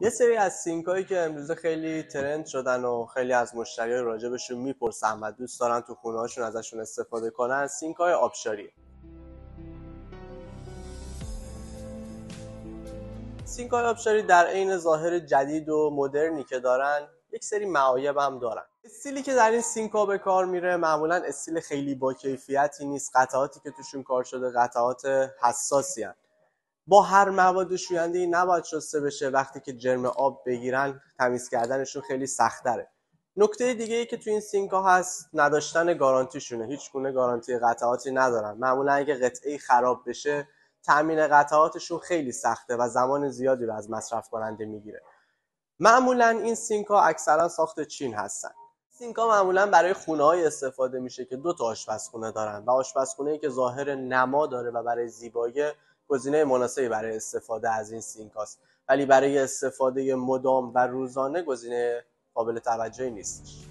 یه سری از سینکایی که امروزه خیلی ترند شدن و خیلی از مشتریای راجبشون میپرسن و دوست دارن تو خونه‌هاشون ازشون استفاده کنن، سینکای آبشاریه. سینکای آبشاری در عین ظاهر جدید و مدرنی که دارن، یک سری معایب هم دارن. استیلی که در این سینکا به کار میره معمولا استیل خیلی با کیفیتی نیست. قطعاتی که توشون کار شده قطعات حساسی هستند. با هر مواد شوینده‌ای نباید شسته بشه. وقتی که جرم آب بگیرن تمیز کردنشون خیلی سخت‌تره. نکته دیگه ای که تو این سینکا هست نداشتن گارانتیشونه. هیچ گونه گارانتی قطعاتی ندارن. معمولا اگه قطعه‌ای خراب بشه تامین قطعاتشون خیلی سخته و زمان زیادی رو از مصرف کننده میگیره. معمولا این سینکا اکثرا ساخت چین هستن. سینکا معمولا برای خونه‌های استفاده میشه که دو تا آشپزخونه دارن و آشپزخونه‌ای که ظاهر نما داره و برای زیبایی گزینه مناسبی برای استفاده از این سینکاست، ولی برای استفاده مدام و روزانه گزینه قابل توجهی نیستش.